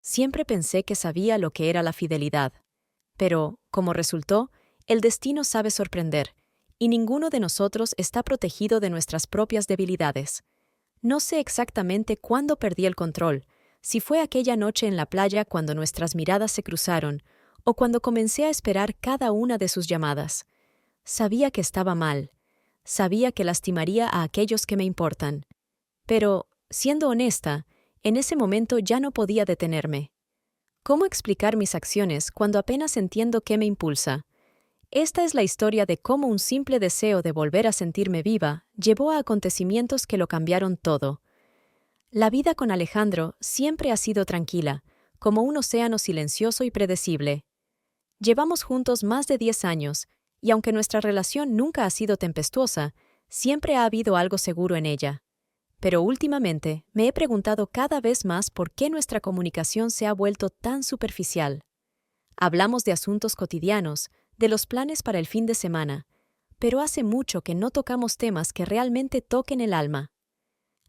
Siempre pensé que sabía lo que era la fidelidad. Pero, como resultó, el destino sabe sorprender, y ninguno de nosotros está protegido de nuestras propias debilidades. No sé exactamente cuándo perdí el control, si fue aquella noche en la playa cuando nuestras miradas se cruzaron, o cuando comencé a esperar cada una de sus llamadas. Sabía que estaba mal. Sabía que lastimaría a aquellos que me importan. Pero, siendo honesta, en ese momento ya no podía detenerme. ¿Cómo explicar mis acciones cuando apenas entiendo qué me impulsa? Esta es la historia de cómo un simple deseo de volver a sentirme viva llevó a acontecimientos que lo cambiaron todo. La vida con Alejandro siempre ha sido tranquila, como un océano silencioso y predecible. Llevamos juntos más de 10 años, y aunque nuestra relación nunca ha sido tempestuosa, siempre ha habido algo seguro en ella. Pero últimamente me he preguntado cada vez más por qué nuestra comunicación se ha vuelto tan superficial. Hablamos de asuntos cotidianos, de los planes para el fin de semana, pero hace mucho que no tocamos temas que realmente toquen el alma.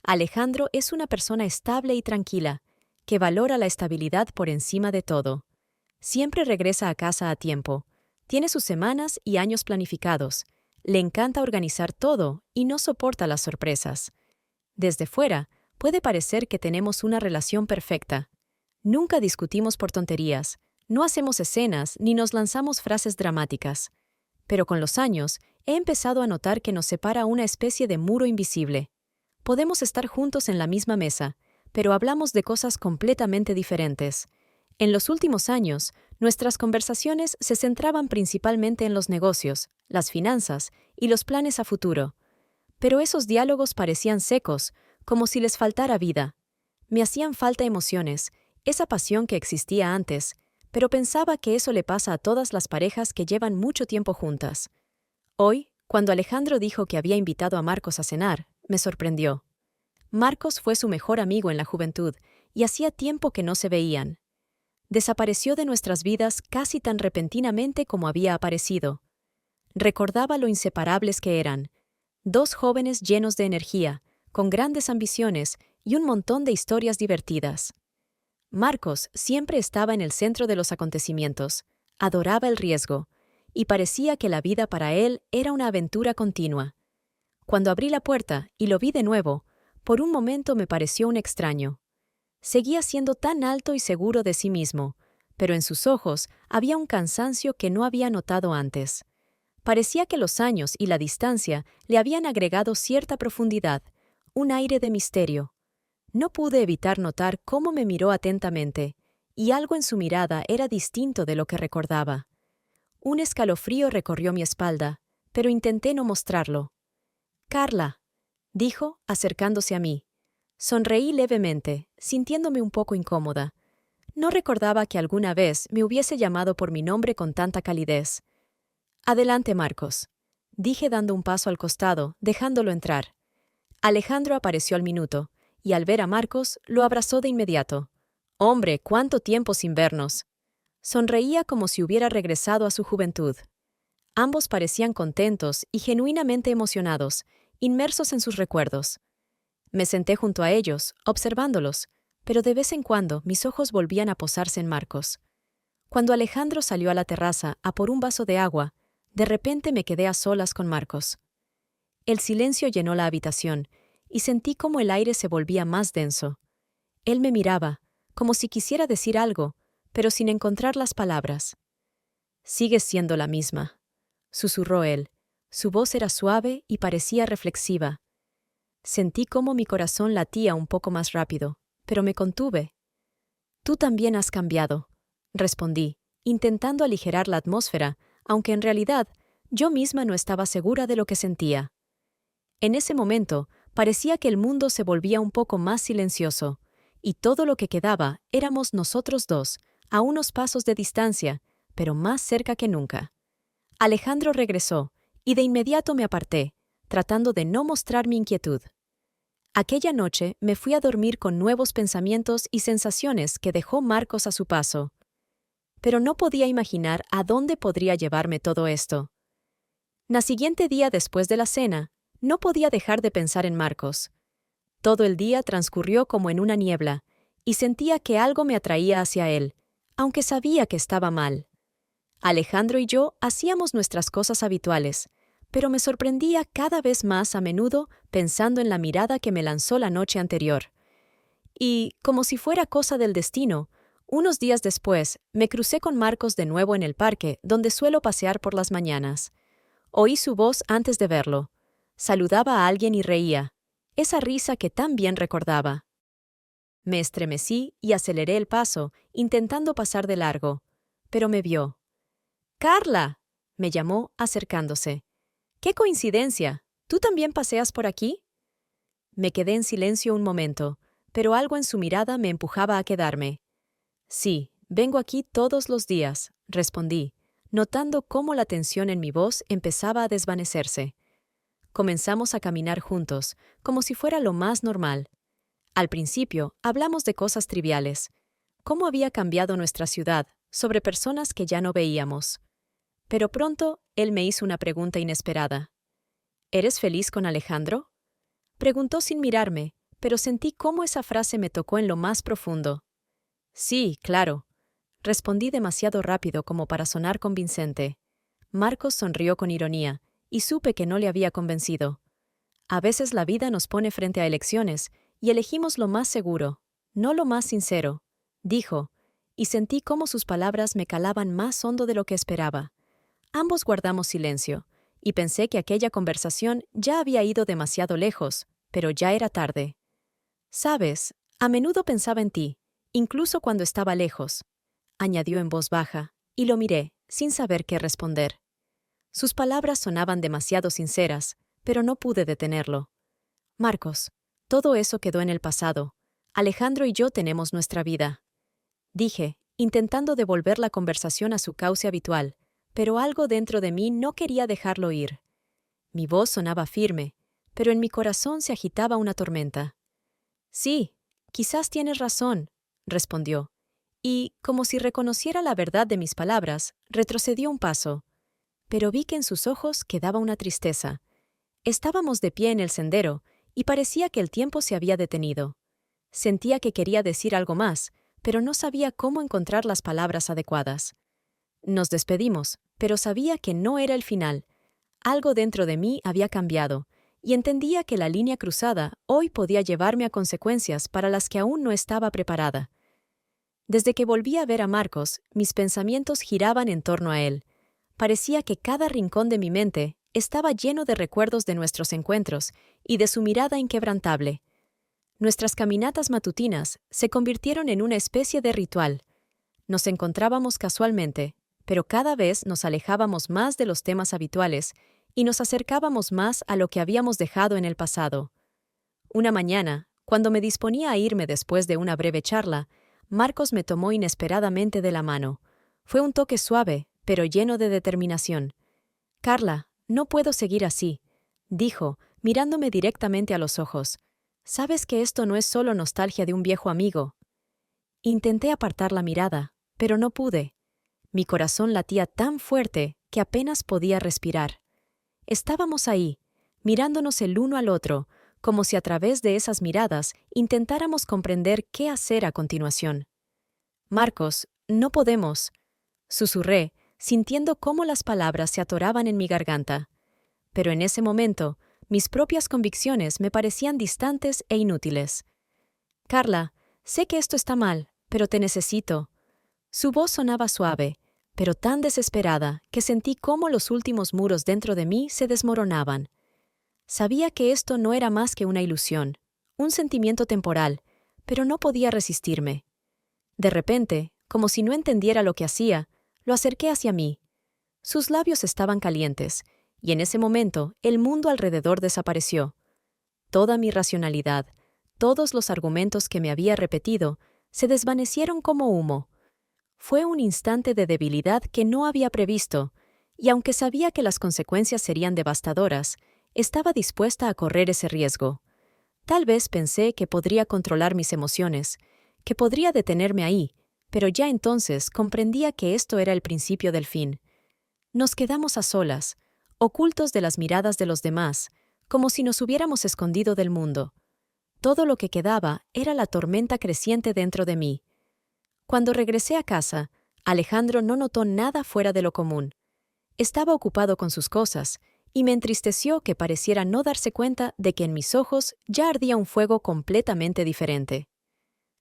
Alejandro es una persona estable y tranquila, que valora la estabilidad por encima de todo. Siempre regresa a casa a tiempo, tiene sus semanas y años planificados, le encanta organizar todo y no soporta las sorpresas. Desde fuera, puede parecer que tenemos una relación perfecta. Nunca discutimos por tonterías, no hacemos escenas ni nos lanzamos frases dramáticas. Pero con los años, he empezado a notar que nos separa una especie de muro invisible. Podemos estar juntos en la misma mesa, pero hablamos de cosas completamente diferentes. En los últimos años, nuestras conversaciones se centraban principalmente en los negocios, las finanzas y los planes a futuro. Pero esos diálogos parecían secos, como si les faltara vida. Me hacían falta emociones, esa pasión que existía antes, pero pensaba que eso le pasa a todas las parejas que llevan mucho tiempo juntas. Hoy, cuando Alejandro dijo que había invitado a Marcos a cenar, me sorprendió. Marcos fue su mejor amigo en la juventud, y hacía tiempo que no se veían. Desapareció de nuestras vidas casi tan repentinamente como había aparecido. Recordaba lo inseparables que eran. Dos jóvenes llenos de energía, con grandes ambiciones y un montón de historias divertidas. Marcos siempre estaba en el centro de los acontecimientos, adoraba el riesgo, y parecía que la vida para él era una aventura continua. Cuando abrí la puerta y lo vi de nuevo, por un momento me pareció un extraño. Seguía siendo tan alto y seguro de sí mismo, pero en sus ojos había un cansancio que no había notado antes. Parecía que los años y la distancia le habían agregado cierta profundidad, un aire de misterio. No pude evitar notar cómo me miró atentamente, y algo en su mirada era distinto de lo que recordaba. Un escalofrío recorrió mi espalda, pero intenté no mostrarlo. «Carla», dijo, acercándose a mí. Sonreí levemente, sintiéndome un poco incómoda. No recordaba que alguna vez me hubiese llamado por mi nombre con tanta calidez. «Adelante, Marcos», dije dando un paso al costado, dejándolo entrar. Alejandro apareció al minuto, y al ver a Marcos, lo abrazó de inmediato. «Hombre, cuánto tiempo sin vernos». Sonreía como si hubiera regresado a su juventud. Ambos parecían contentos y genuinamente emocionados, inmersos en sus recuerdos. Me senté junto a ellos, observándolos, pero de vez en cuando mis ojos volvían a posarse en Marcos. Cuando Alejandro salió a la terraza a por un vaso de agua, de repente me quedé a solas con Marcos. El silencio llenó la habitación, y sentí cómo el aire se volvía más denso. Él me miraba, como si quisiera decir algo, pero sin encontrar las palabras. «Sigues siendo la misma», susurró él. Su voz era suave y parecía reflexiva. Sentí cómo mi corazón latía un poco más rápido, pero me contuve. «Tú también has cambiado», respondí, intentando aligerar la atmósfera, aunque en realidad yo misma no estaba segura de lo que sentía. En ese momento, parecía que el mundo se volvía un poco más silencioso, y todo lo que quedaba éramos nosotros dos, a unos pasos de distancia, pero más cerca que nunca. Alejandro regresó, y de inmediato me aparté, tratando de no mostrar mi inquietud. Aquella noche me fui a dormir con nuevos pensamientos y sensaciones que dejó Marcos a su paso. Pero no podía imaginar a dónde podría llevarme todo esto. La siguiente día después de la cena, no podía dejar de pensar en Marcos. Todo el día transcurrió como en una niebla, y sentía que algo me atraía hacia él, aunque sabía que estaba mal. Alejandro y yo hacíamos nuestras cosas habituales, pero me sorprendía cada vez más a menudo pensando en la mirada que me lanzó la noche anterior. Y, como si fuera cosa del destino, unos días después me crucé con Marcos de nuevo en el parque donde suelo pasear por las mañanas. Oí su voz antes de verlo. Saludaba a alguien y reía, esa risa que tan bien recordaba. Me estremecí y aceleré el paso, intentando pasar de largo, pero me vio. «¡Carla!», me llamó, acercándose. «¡Qué coincidencia! ¿Tú también paseas por aquí?». Me quedé en silencio un momento, pero algo en su mirada me empujaba a quedarme. «Sí, vengo aquí todos los días», respondí, notando cómo la tensión en mi voz empezaba a desvanecerse. Comenzamos a caminar juntos, como si fuera lo más normal. Al principio, hablamos de cosas triviales. Cómo había cambiado nuestra ciudad, sobre personas que ya no veíamos. Pero pronto, él me hizo una pregunta inesperada. «¿Eres feliz con Alejandro?». Preguntó sin mirarme, pero sentí cómo esa frase me tocó en lo más profundo. «Sí, claro», respondí demasiado rápido como para sonar convincente. Marcos sonrió con ironía, y supe que no le había convencido. A veces la vida nos pone frente a elecciones, y elegimos lo más seguro, no lo más sincero, dijo, y sentí cómo sus palabras me calaban más hondo de lo que esperaba. Ambos guardamos silencio, y pensé que aquella conversación ya había ido demasiado lejos, pero ya era tarde. «Sabes, a menudo pensaba en ti, incluso cuando estaba lejos», añadió en voz baja, y lo miré, sin saber qué responder. Sus palabras sonaban demasiado sinceras, pero no pude detenerlo. «Marcos, todo eso quedó en el pasado. Alejandro y yo tenemos nuestra vida», dije, intentando devolver la conversación a su cauce habitual, pero algo dentro de mí no quería dejarlo ir. Mi voz sonaba firme, pero en mi corazón se agitaba una tormenta. «Sí, quizás tienes razón», respondió, y, como si reconociera la verdad de mis palabras, retrocedió un paso. Pero vi que en sus ojos quedaba una tristeza. Estábamos de pie en el sendero, y parecía que el tiempo se había detenido. Sentía que quería decir algo más, pero no sabía cómo encontrar las palabras adecuadas. Nos despedimos, pero sabía que no era el final. Algo dentro de mí había cambiado, y entendía que la línea cruzada hoy podía llevarme a consecuencias para las que aún no estaba preparada. Desde que volví a ver a Marcos, mis pensamientos giraban en torno a él. Parecía que cada rincón de mi mente estaba lleno de recuerdos de nuestros encuentros y de su mirada inquebrantable. Nuestras caminatas matutinas se convirtieron en una especie de ritual. Nos encontrábamos casualmente, pero cada vez nos alejábamos más de los temas habituales y nos acercábamos más a lo que habíamos dejado en el pasado. Una mañana, cuando me disponía a irme después de una breve charla, Marcos me tomó inesperadamente de la mano. Fue un toque suave, pero lleno de determinación. «Carla, no puedo seguir así», dijo, mirándome directamente a los ojos. «Sabes que esto no es solo nostalgia de un viejo amigo». Intenté apartar la mirada, pero no pude. Mi corazón latía tan fuerte que apenas podía respirar. Estábamos ahí, mirándonos el uno al otro, como si a través de esas miradas intentáramos comprender qué hacer a continuación. «Marcos, no podemos», susurré, sintiendo cómo las palabras se atoraban en mi garganta. Pero en ese momento, mis propias convicciones me parecían distantes e inútiles. «Carla, sé que esto está mal, pero te necesito». Su voz sonaba suave, pero tan desesperada que sentí cómo los últimos muros dentro de mí se desmoronaban. Sabía que esto no era más que una ilusión, un sentimiento temporal, pero no podía resistirme. De repente, como si no entendiera lo que hacía, lo acerqué hacia mí. Sus labios estaban calientes, y en ese momento el mundo alrededor desapareció. Toda mi racionalidad, todos los argumentos que me había repetido, se desvanecieron como humo. Fue un instante de debilidad que no había previsto, y aunque sabía que las consecuencias serían devastadoras, estaba dispuesta a correr ese riesgo. Tal vez pensé que podría controlar mis emociones, que podría detenerme ahí, pero ya entonces comprendía que esto era el principio del fin. Nos quedamos a solas, ocultos de las miradas de los demás, como si nos hubiéramos escondido del mundo. todo lo que quedaba era la tormenta creciente dentro de mí. Cuando regresé a casa, Alejandro no notó nada fuera de lo común. Estaba ocupado con sus cosas, y me entristeció que pareciera no darse cuenta de que en mis ojos ya ardía un fuego completamente diferente.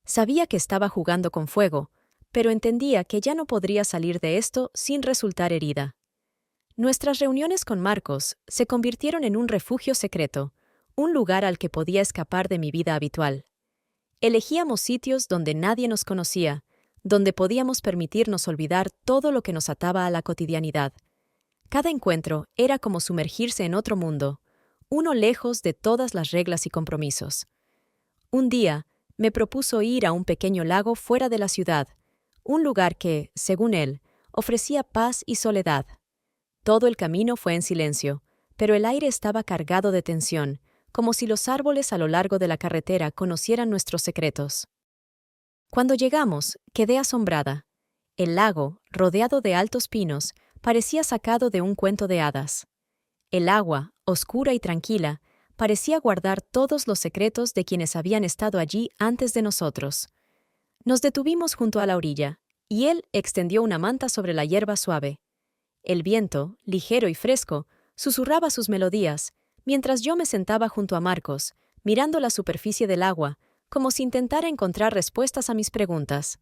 Sabía que estaba jugando con fuego, pero entendía que ya no podría salir de esto sin resultar herida. Nuestras reuniones con Marcos se convirtieron en un refugio secreto, un lugar al que podía escapar de mi vida habitual. Elegíamos sitios donde nadie nos conocía, donde podíamos permitirnos olvidar todo lo que nos ataba a la cotidianidad. Cada encuentro era como sumergirse en otro mundo, uno lejos de todas las reglas y compromisos. Un día, me propuso ir a un pequeño lago fuera de la ciudad, un lugar que, según él, ofrecía paz y soledad. Todo el camino fue en silencio, pero el aire estaba cargado de tensión, como si los árboles a lo largo de la carretera conocieran nuestros secretos. Cuando llegamos, quedé asombrada. El lago, rodeado de altos pinos, parecía sacado de un cuento de hadas. El agua, oscura y tranquila, parecía guardar todos los secretos de quienes habían estado allí antes de nosotros. Nos detuvimos junto a la orilla, y él extendió una manta sobre la hierba suave. El viento, ligero y fresco, susurraba sus melodías, mientras yo me sentaba junto a Marcos, mirando la superficie del agua, como si intentara encontrar respuestas a mis preguntas.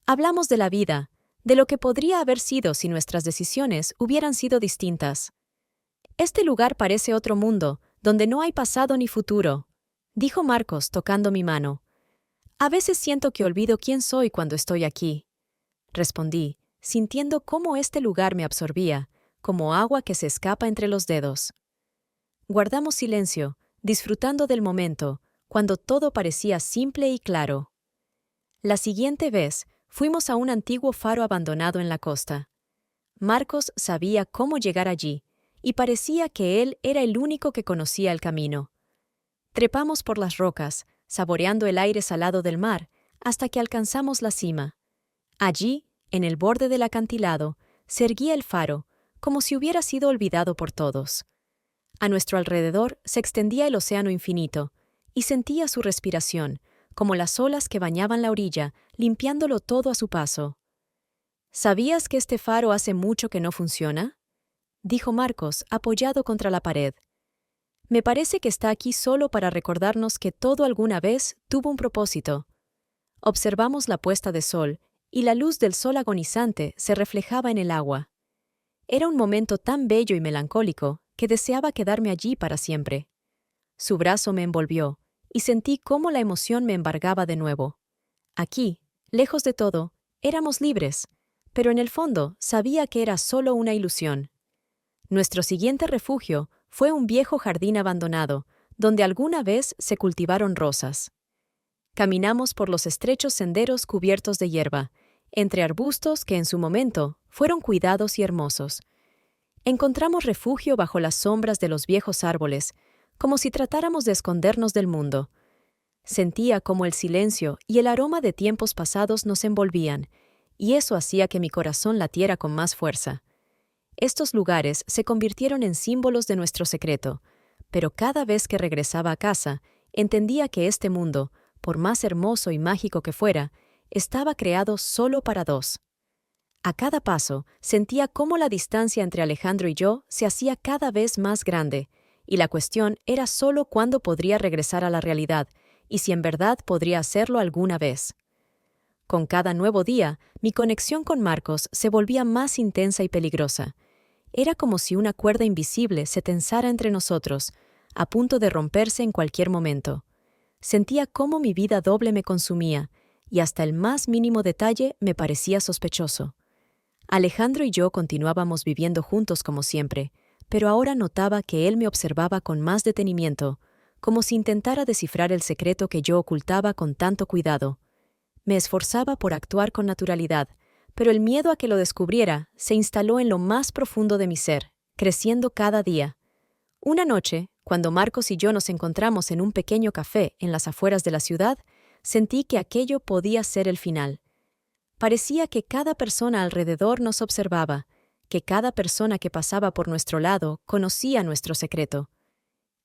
Hablamos de la vida, de lo que podría haber sido si nuestras decisiones hubieran sido distintas. Este lugar parece otro mundo, donde no hay pasado ni futuro, dijo Marcos tocando mi mano. A veces siento que olvido quién soy cuando estoy aquí. Respondí, sintiendo cómo este lugar me absorbía, como agua que se escapa entre los dedos. Guardamos silencio, disfrutando del momento, cuando todo parecía simple y claro. La siguiente vez, fuimos a un antiguo faro abandonado en la costa. Marcos sabía cómo llegar allí, y parecía que él era el único que conocía el camino. Trepamos por las rocas, saboreando el aire salado del mar, hasta que alcanzamos la cima. Allí, en el borde del acantilado, se erguía el faro, como si hubiera sido olvidado por todos. A nuestro alrededor se extendía el océano infinito, y sentía su respiración, como las olas que bañaban la orilla, limpiándolo todo a su paso. ¿Sabías que este faro hace mucho que no funciona?, dijo Marcos, apoyado contra la pared. Me parece que está aquí solo para recordarnos que todo alguna vez tuvo un propósito. Observamos la puesta de sol, y la luz del sol agonizante se reflejaba en el agua. Era un momento tan bello y melancólico que deseaba quedarme allí para siempre. Su brazo me envolvió, y sentí cómo la emoción me embargaba de nuevo. Aquí, lejos de todo, éramos libres, pero en el fondo sabía que era solo una ilusión. Nuestro siguiente refugio fue un viejo jardín abandonado, donde alguna vez se cultivaron rosas. Caminamos por los estrechos senderos cubiertos de hierba, entre arbustos que en su momento fueron cuidados y hermosos. Encontramos refugio bajo las sombras de los viejos árboles, como si tratáramos de escondernos del mundo. Sentía como el silencio y el aroma de tiempos pasados nos envolvían, y eso hacía que mi corazón latiera con más fuerza. Estos lugares se convirtieron en símbolos de nuestro secreto, pero cada vez que regresaba a casa, entendía que este mundo, por más hermoso y mágico que fuera, estaba creado solo para dos. A cada paso, sentía cómo la distancia entre Alejandro y yo se hacía cada vez más grande, y la cuestión era solo cuándo podría regresar a la realidad, y si en verdad podría hacerlo alguna vez. Con cada nuevo día, mi conexión con Marcos se volvía más intensa y peligrosa. Era como si una cuerda invisible se tensara entre nosotros, a punto de romperse en cualquier momento. Sentía cómo mi vida doble me consumía, y hasta el más mínimo detalle me parecía sospechoso. Alejandro y yo continuábamos viviendo juntos como siempre, pero ahora notaba que él me observaba con más detenimiento, como si intentara descifrar el secreto que yo ocultaba con tanto cuidado. Me esforzaba por actuar con naturalidad, pero el miedo a que lo descubriera se instaló en lo más profundo de mi ser, creciendo cada día. Una noche, cuando Marcos y yo nos encontramos en un pequeño café en las afueras de la ciudad, sentí que aquello podía ser el final. Parecía que cada persona alrededor nos observaba, que cada persona que pasaba por nuestro lado conocía nuestro secreto.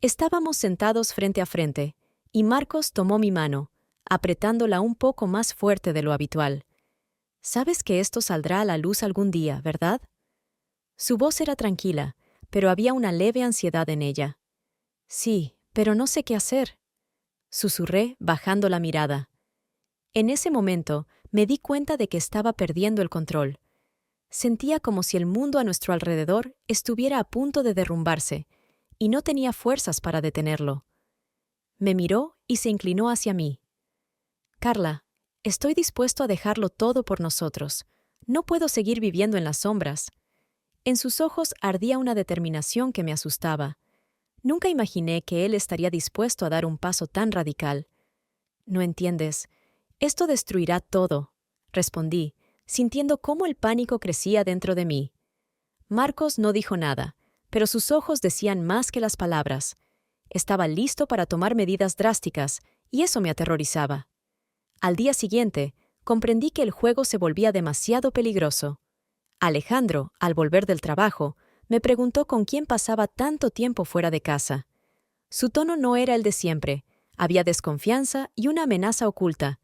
Estábamos sentados frente a frente, y Marcos tomó mi mano, apretándola un poco más fuerte de lo habitual. «Sabes que esto saldrá a la luz algún día, ¿verdad?» Su voz era tranquila, pero había una leve ansiedad en ella. «Sí, pero no sé qué hacer», susurré, bajando la mirada. En ese momento, me di cuenta de que estaba perdiendo el control. Sentía como si el mundo a nuestro alrededor estuviera a punto de derrumbarse, y no tenía fuerzas para detenerlo. Me miró y se inclinó hacia mí. «Carla, estoy dispuesto a dejarlo todo por nosotros. No puedo seguir viviendo en las sombras». En sus ojos ardía una determinación que me asustaba. Nunca imaginé que él estaría dispuesto a dar un paso tan radical. «No entiendes. Esto destruirá todo», respondí, sintiendo cómo el pánico crecía dentro de mí. Marcos no dijo nada, pero sus ojos decían más que las palabras. Estaba listo para tomar medidas drásticas, y eso me aterrorizaba. Al día siguiente, comprendí que el juego se volvía demasiado peligroso. Alejandro, al volver del trabajo, me preguntó con quién pasaba tanto tiempo fuera de casa. Su tono no era el de siempre, había desconfianza y una amenaza oculta.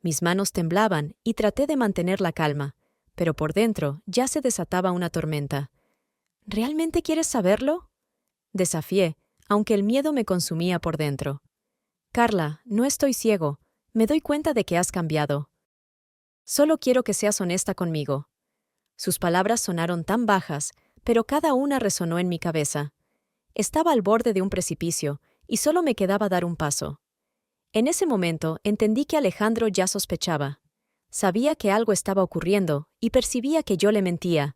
Mis manos temblaban y traté de mantener la calma, pero por dentro ya se desataba una tormenta. «¿Realmente quieres saberlo?», desafié, aunque el miedo me consumía por dentro. «Carla, no estoy ciego. Me doy cuenta de que has cambiado. Solo quiero que seas honesta conmigo». Sus palabras sonaron tan bajas, pero cada una resonó en mi cabeza. Estaba al borde de un precipicio, y solo me quedaba dar un paso. En ese momento entendí que Alejandro ya sospechaba. Sabía que algo estaba ocurriendo, y percibía que yo le mentía.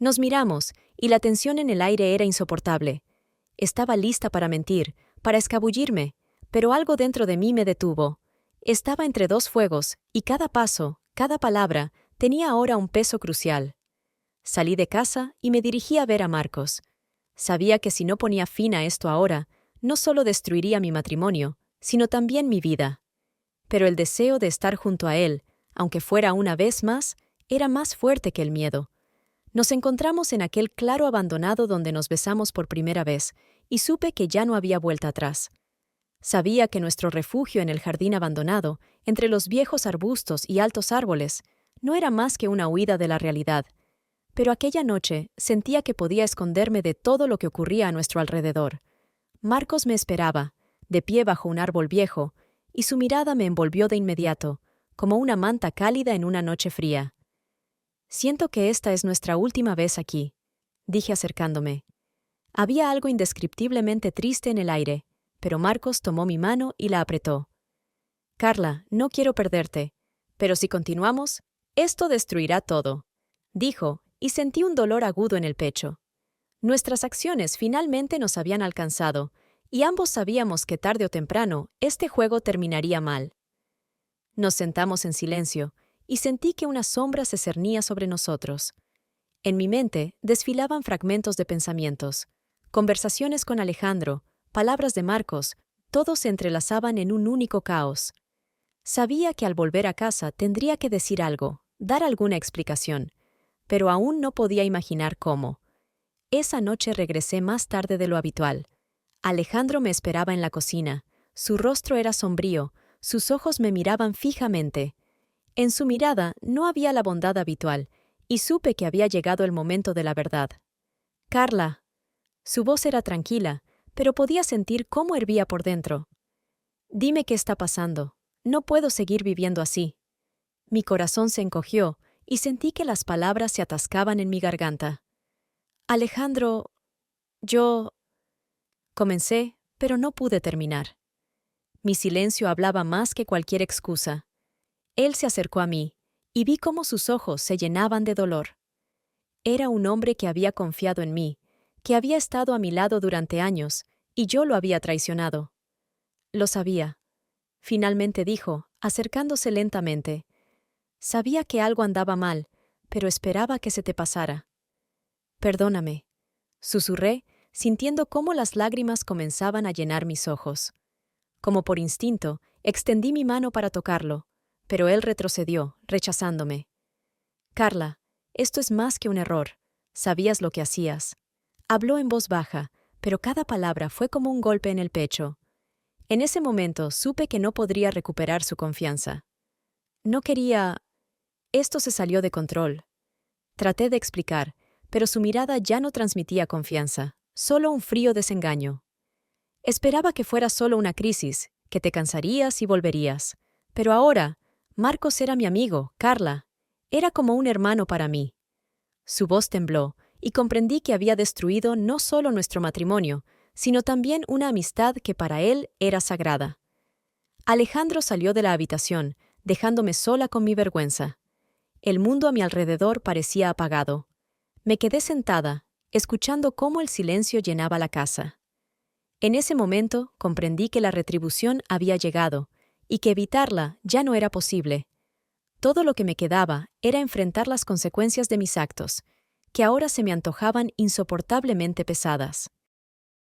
Nos miramos, y la tensión en el aire era insoportable. Estaba lista para mentir, para escabullirme, pero algo dentro de mí me detuvo. Estaba entre dos fuegos, y cada paso, cada palabra, tenía ahora un peso crucial. Salí de casa y me dirigí a ver a Marcos. Sabía que si no ponía fin a esto ahora, no solo destruiría mi matrimonio, sino también mi vida. Pero el deseo de estar junto a él, aunque fuera una vez más, era más fuerte que el miedo. Nos encontramos en aquel claro abandonado donde nos besamos por primera vez, y supe que ya no había vuelta atrás. Sabía que nuestro refugio en el jardín abandonado, entre los viejos arbustos y altos árboles, no era más que una huida de la realidad. Pero aquella noche sentía que podía esconderme de todo lo que ocurría a nuestro alrededor. Marcos me esperaba, de pie bajo un árbol viejo, y su mirada me envolvió de inmediato, como una manta cálida en una noche fría. «Siento que esta es nuestra última vez aquí», dije acercándome. Había algo indescriptiblemente triste en el aire, pero Marcos tomó mi mano y la apretó. «Carla, no quiero perderte, pero si continuamos, esto destruirá todo», dijo, y sentí un dolor agudo en el pecho. Nuestras acciones finalmente nos habían alcanzado, y ambos sabíamos que tarde o temprano este juego terminaría mal. Nos sentamos en silencio, y sentí que una sombra se cernía sobre nosotros. En mi mente desfilaban fragmentos de pensamientos, conversaciones con Alejandro, palabras de Marcos, todos se entrelazaban en un único caos. Sabía que al volver a casa tendría que decir algo, dar alguna explicación, pero aún no podía imaginar cómo. Esa noche regresé más tarde de lo habitual. Alejandro me esperaba en la cocina. Su rostro era sombrío, sus ojos me miraban fijamente. En su mirada no había la bondad habitual, y supe que había llegado el momento de la verdad. «Carla». Su voz era tranquila, pero podía sentir cómo hervía por dentro. «Dime qué está pasando. No puedo seguir viviendo así». Mi corazón se encogió, y sentí que las palabras se atascaban en mi garganta. «Alejandro, yo…» Comencé, pero no pude terminar. Mi silencio hablaba más que cualquier excusa. Él se acercó a mí, y vi cómo sus ojos se llenaban de dolor. Era un hombre que había confiado en mí, que había estado a mi lado durante años, y yo lo había traicionado. Lo sabía. Finalmente dijo, acercándose lentamente. «Sabía que algo andaba mal, pero esperaba que se te pasara». «Perdóname», susurré, sintiendo cómo las lágrimas comenzaban a llenar mis ojos. Como por instinto, extendí mi mano para tocarlo, pero él retrocedió, rechazándome. «Carla, esto es más que un error. Sabías lo que hacías». Habló en voz baja, pero cada palabra fue como un golpe en el pecho. En ese momento supe que no podría recuperar su confianza. No quería... Esto se salió de control. Traté de explicar, pero su mirada ya no transmitía confianza, solo un frío desengaño. Esperaba que fuera solo una crisis, que te cansarías y volverías. Pero ahora, Marcos era mi amigo, Carla. Era como un hermano para mí. Su voz tembló, y comprendí que había destruido no solo nuestro matrimonio, sino también una amistad que para él era sagrada. Alejandro salió de la habitación, dejándome sola con mi vergüenza. El mundo a mi alrededor parecía apagado. Me quedé sentada, escuchando cómo el silencio llenaba la casa. En ese momento comprendí que la retribución había llegado, y que evitarla ya no era posible. Todo lo que me quedaba era enfrentar las consecuencias de mis actos, que ahora se me antojaban insoportablemente pesadas.